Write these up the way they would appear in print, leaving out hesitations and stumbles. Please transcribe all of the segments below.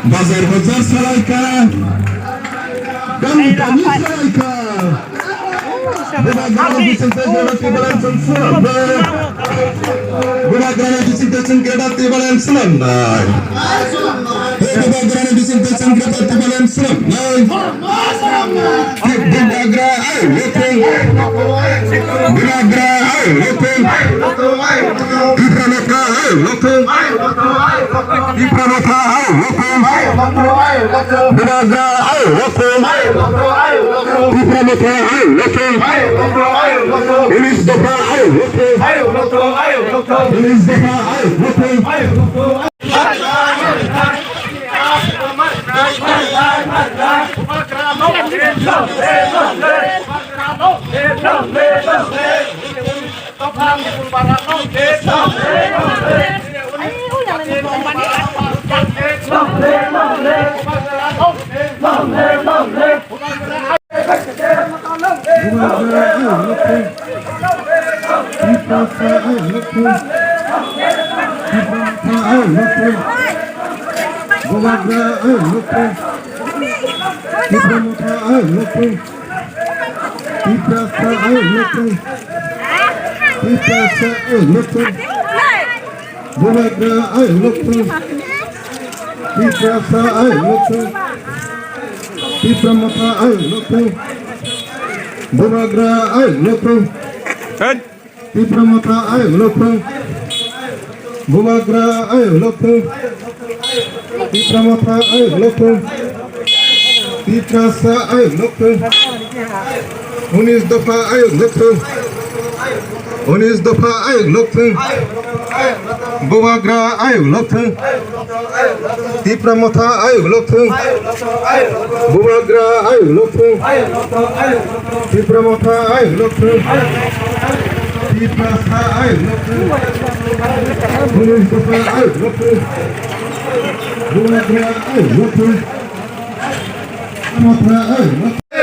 Bazar Salayka. Kami Salayka. Bunagrana disinfection kedat tibalan selanai. Bunagrana disinfection kedat tibalan selanai. Bunagra ayo loteng. Bunagra ayo loteng. Dipranata ayo loteng. Dipranata ayo loteng. Bunagra ayo loteng. Dipranata ayo loteng. Ulis depa ayo loteng. Ulis depa ayo loteng. Unis depa ayo loteng. Unis depa ayo loteng. Bumagra ayo loteng. Dipramata ayo loteng. Bumagra ayo loteng. Dipramata ayo loteng. Diprasa ayo loteng. Unis depa ayo loteng. Bumagra ayo loteng. Dipramata ayo loteng.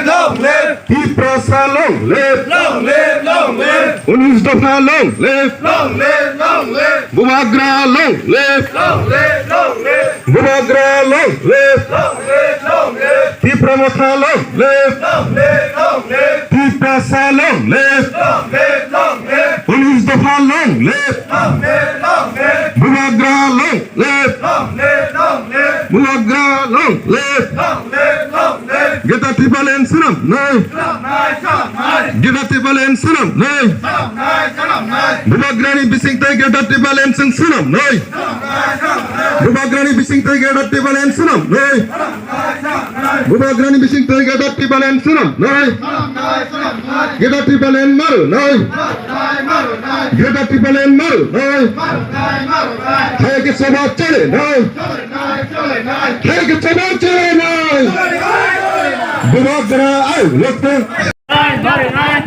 Long live! Diprasa long live. Long live! Long live! Unis depa long live. Long live! Long live! Bumagra long live. Long live! Long live! Bumagra long live. Long live! Long live! Dipramata long live. Long live! Long live! Diprasa long live. Long live! Long live! Unis depa long live. Long live! Long live! Bumagra long live. Long live! Long live! Bumagra long live. Long live! Long live! Geta tibalen senam nay. Salam nai! Salam nai! Geta tibalen senam nay. Salam nai! Salam nai! Bumagrani bising tay geta tibalen senam nay. Salam nai! Salam nai! Bumagrani bising tay geta tibalen senam nay. Salam nai! Salam nai! Bumagrani bising tay geta tibalen senam nay. Salam nai! Salam nai! Geta tibalen maru nay. Maru nai! Maru nai! Geta tibalen maru nay. Maru nai! Maru nai! Hai ke sabab chale nay. Chole nai! Chole nai! Hai ke sabab chale nay. Chole nai! Chole nai! Bumagra ayo loteng. Nai! Mari nai!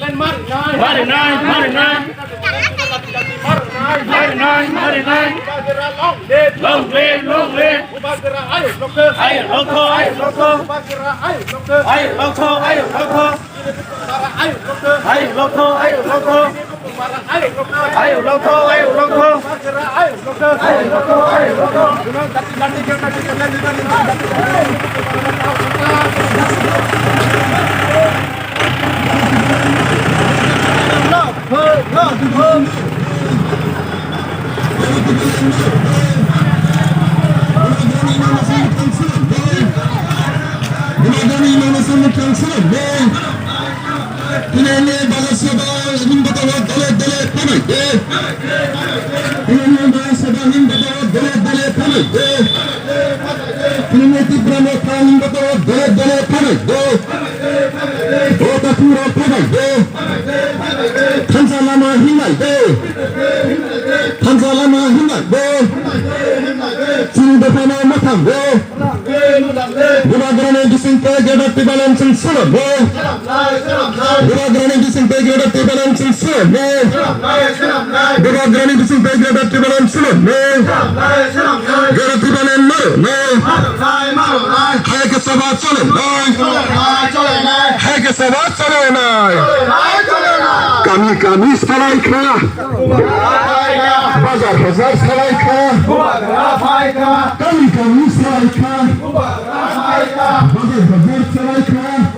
Mari nai! Mari nai! Mari nai! Mari nai! Long live! Long live! Ayo loko! Ayo loko! Ayo loko! Ayo loko! Ayo loko! Ayo loko! Ayo loko! Ayo loko! Ayo loko! Ayo loko! Bumagrani mana sama kanser nay. Inene balasaba in batawa dale panay. Inene balasaba in batawa dale panay. Inene tibrano kan in batawa dale panay. পুরো ফাগাই দে থানসালামা হিমাই দে থানসালামা হিমাই দে চিনতে পানা মাথাম দে Gubernador desintegrado Tibalan Sinsula Bo Gubernador desintegrado Tibalan Sinsula Bo Gubernador desintegrado Tibalan Sinsula Bo Gubernador Tibalan Maro Hai ke sabat chole Hai ke sabat chole nai Kami salai kha Bazar hazar salai kha Kami salai kha Bazar salai kha